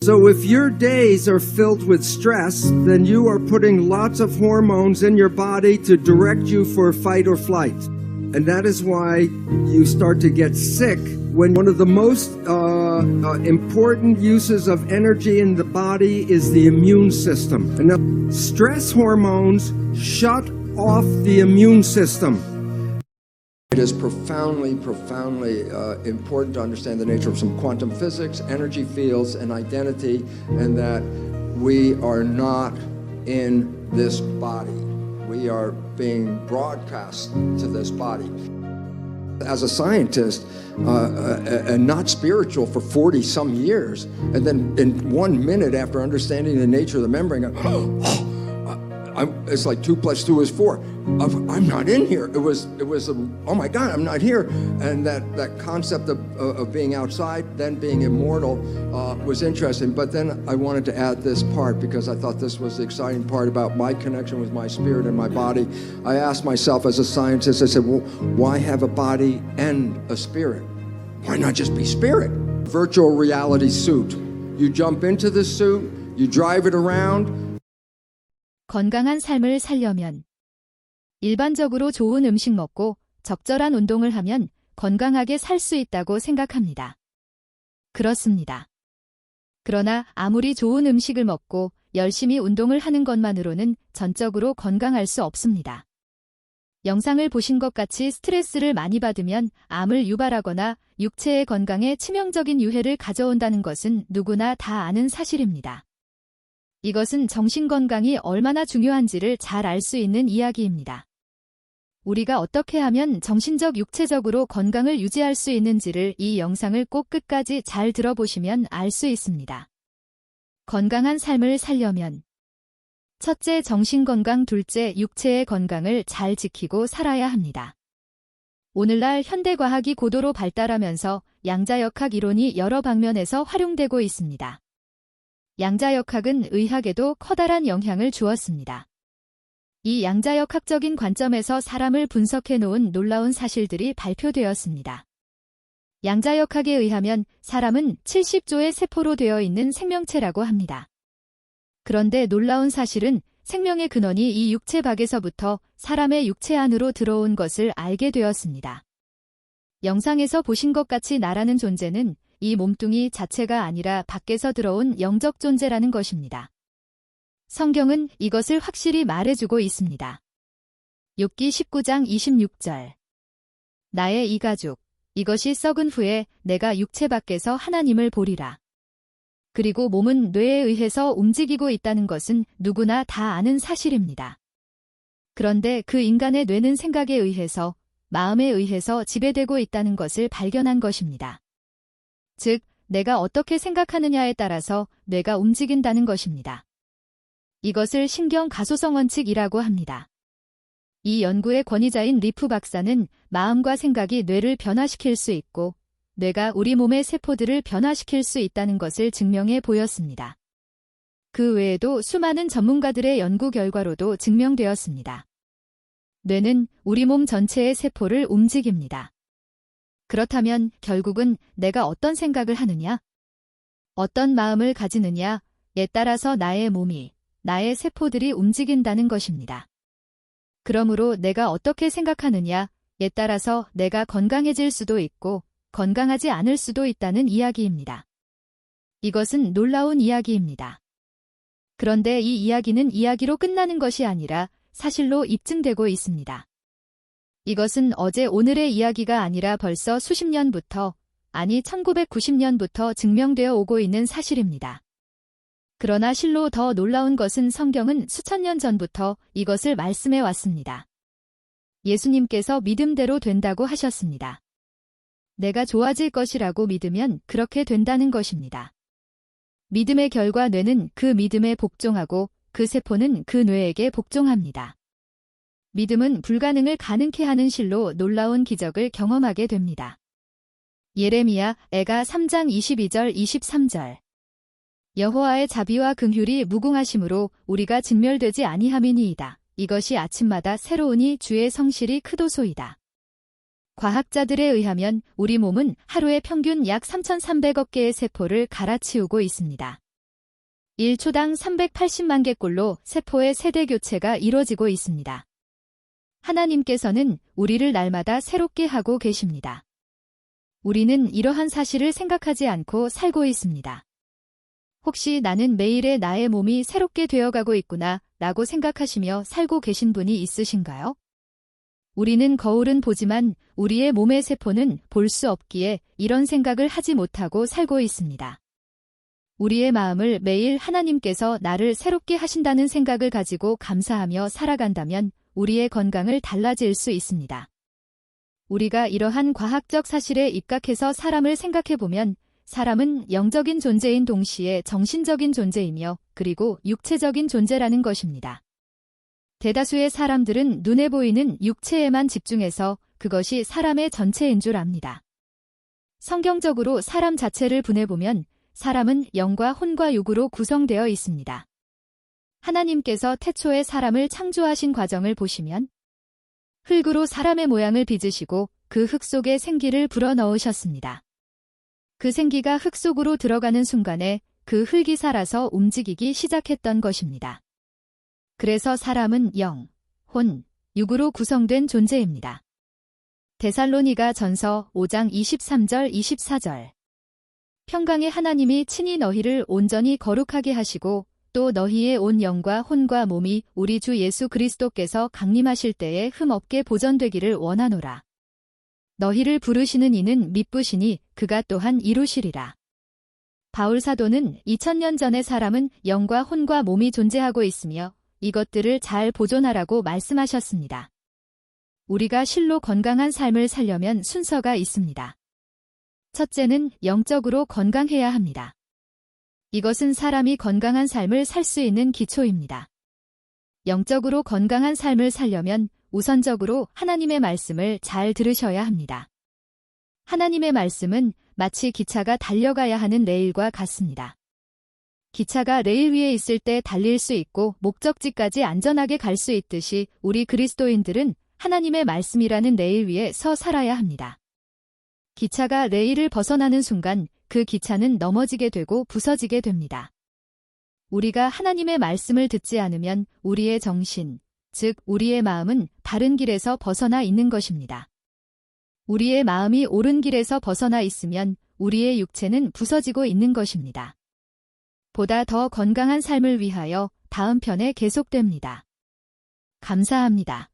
So if your days are filled with stress, then you are putting lots of hormones in your body to direct you for fight or flight. And that is why you start to get sick when one of the most important uses of energy in the body is the immune system. And now, stress hormones shut off the immune system. It is profoundly important to understand the nature of some quantum physics, energy fields, and identity, and that we are not in this body. We are being broadcast to this body. As a scientist, and not spiritual for 40-some years, and then in 1 minute after understanding the nature of the membrane, it's like 2 + 2 is 4. I'm not in here. It was oh my God, I'm not here. And that concept of being outside, then being immortal, was interesting. But then I wanted to add this part because I thought this was the exciting part about my connection with my spirit and my body. I asked myself as a scientist, I said, well, why have a body and a spirit? Why not just be spirit? Virtual reality suit. You jump into the suit, you drive it around. 건강한 삶을 살려면 일반적으로 좋은 음식 먹고 적절한 운동을 하면 건강하게 살 수 있다고 생각합니다. 그렇습니다. 그러나 아무리 좋은 음식을 먹고 열심히 운동을 하는 것만으로는 전적으로 건강할 수 없습니다. 영상을 보신 것 같이 스트레스를 많이 받으면 암을 유발하거나 육체의 건강에 치명적인 유해를 가져온다는 것은 누구나 다 아는 사실입니다. 이것은 정신건강이 얼마나 중요한지를 잘 알 수 있는 이야기입니다. 우리가 어떻게 하면 정신적, 육체적으로 건강을 유지할 수 있는지를 이 영상을 꼭 끝까지 잘 들어보시면 알 수 있습니다. 건강한 삶을 살려면 첫째, 정신건강, 둘째, 육체의 건강을 잘 지키고 살아야 합니다. 오늘날 현대과학이 고도로 발달하면서 양자역학 이론이 여러 방면에서 활용되고 있습니다. 양자역학은 의학에도 커다란 영향을 주었습니다. 이 양자역학적인 관점에서 사람을 분석해 놓은 놀라운 사실들이 발표되었습니다. 양자역학에 의하면 사람은 70조의 세포로 되어 있는 생명체라고 합니다. 그런데 놀라운 사실은 생명의 근원이 이 육체 밖에서부터 사람의 육체 안으로 들어온 것을 알게 되었습니다. 영상에서 보신 것 같이 나라는 존재는 이 몸뚱이 자체가 아니라 밖에서 들어온 영적 존재라는 것입니다. 성경은 이것을 확실히 말해주고 있습니다. 욥기 19장 26절. 나의 이 가죽, 이것이 썩은 후에 내가 육체 밖에서 하나님을 보리라. 그리고 몸은 뇌에 의해서 움직이고 있다는 것은 누구나 다 아는 사실입니다. 그런데 그 인간의 뇌는 생각에 의해서, 마음에 의해서 지배되고 있다는 것을 발견한 것입니다. 즉, 내가 어떻게 생각하느냐에 따라서 뇌가 움직인다는 것입니다. 이것을 신경 가소성 원칙이라고 합니다. 이 연구의 권위자인 리프 박사는 마음과 생각이 뇌를 변화시킬 수 있고 뇌가 우리 몸의 세포들을 변화시킬 수 있다는 것을 증명해 보였습니다. 그 외에도 수많은 전문가들의 연구 결과로도 증명되었습니다. 뇌는 우리 몸 전체의 세포를 움직입니다. 그렇다면 결국은 내가 어떤 생각을 하느냐, 어떤 마음을 가지느냐에 따라서 나의 몸이, 나의 세포들이 움직인다는 것입니다. 그러므로 내가 어떻게 생각하느냐에 따라서 내가 건강해질 수도 있고 건강하지 않을 수도 있다는 이야기입니다. 이것은 놀라운 이야기입니다. 그런데 이 이야기는 이야기로 끝나는 것이 아니라 사실로 입증되고 있습니다. 이것은 어제 오늘의 이야기가 아니라 벌써 수십 년부터, 아니 1990년부터 증명되어 오고 있는 사실입니다. 그러나 실로 더 놀라운 것은 성경은 수천 년 전부터 이것을 말씀해 왔습니다. 예수님께서 믿음대로 된다고 하셨습니다. 내가 좋아질 것이라고 믿으면 그렇게 된다는 것입니다. 믿음의 결과 뇌는 그 믿음에 복종하고 그 세포는 그 뇌에게 복종합니다. 믿음은 불가능을 가능케 하는 실로 놀라운 기적을 경험하게 됩니다. 예레미야 애가 3장 22절 23절. 여호와의 자비와 긍휼이 무궁하심으로 우리가 진멸되지 아니함이니이다. 이것이 아침마다 새로우니 주의 성실이 크도소이다. 과학자들에 의하면 우리 몸은 하루에 평균 약 3,300억 개의 세포를 갈아치우고 있습니다. 1초당 380만 개 꼴로 세포의 세대 교체가 이루어지고 있습니다. 하나님께서는 우리를 날마다 새롭게 하고 계십니다. 우리는 이러한 사실을 생각하지 않고 살고 있습니다. 혹시 나는 매일의 나의 몸이 새롭게 되어가고 있구나 라고 생각하시며 살고 계신 분이 있으신가요? 우리는 거울은 보지만 우리의 몸의 세포는 볼 수 없기에 이런 생각을 하지 못하고 살고 있습니다. 우리의 마음을 매일 하나님께서 나를 새롭게 하신다는 생각을 가지고 감사하며 살아간다면 우리의 건강을 달라질 수 있습니다. 우리가 이러한 과학적 사실에 입각해서 사람을 생각해보면 사람은 영적인 존재인 동시에 정신적인 존재이며 그리고 육체적인 존재라는 것입니다. 대다수의 사람들은 눈에 보이는 육체에만 집중해서 그것이 사람의 전체인 줄 압니다. 성경적으로 사람 자체를 분해보면 사람은 영과 혼과 육으로 구성되어 있습니다. 하나님께서 태초에 사람을 창조하신 과정을 보시면 흙으로 사람의 모양을 빚으시고 그 흙 속에 생기를 불어넣으셨습니다. 그 생기가 흙 속으로 들어가는 순간에 그 흙이 살아서 움직이기 시작했던 것입니다. 그래서 사람은 영, 혼, 육으로 구성된 존재입니다. 데살로니가 전서 5장 23절 24절 평강의 하나님이 친히 너희를 온전히 거룩하게 하시고 또 너희의 온 영과 혼과 몸이 우리 주 예수 그리스도께서 강림하실 때에 흠없게 보존되기를 원하노라. 너희를 부르시는 이는 미쁘시니 그가 또한 이루시리라. 바울 사도는 2000년 전에 사람은 영과 혼과 몸이 존재하고 있으며 이것들을 잘 보존하라고 말씀하셨습니다. 우리가 실로 건강한 삶을 살려면 순서가 있습니다. 첫째는 영적으로 건강해야 합니다. 이것은 사람이 건강한 삶을 살 수 있는 기초입니다. 영적으로 건강한 삶을 살려면 우선적으로 하나님의 말씀을 잘 들으셔야 합니다. 하나님의 말씀은 마치 기차가 달려가야 하는 레일과 같습니다. 기차가 레일 위에 있을 때 달릴 수 있고 목적지까지 안전하게 갈 수 있듯이 우리 그리스도인들은 하나님의 말씀이라는 레일 위에 서 살아야 합니다. 기차가 레일을 벗어나는 순간 그 기차는 넘어지게 되고 부서지게 됩니다. 우리가 하나님의 말씀을 듣지 않으면 우리의 정신, 즉 우리의 마음은 바른 길에서 벗어나 있는 것입니다. 우리의 마음이 옳은 길에서 벗어나 있으면 우리의 육체는 부서지고 있는 것입니다. 보다 더 건강한 삶을 위하여 다음 편에 계속됩니다. 감사합니다.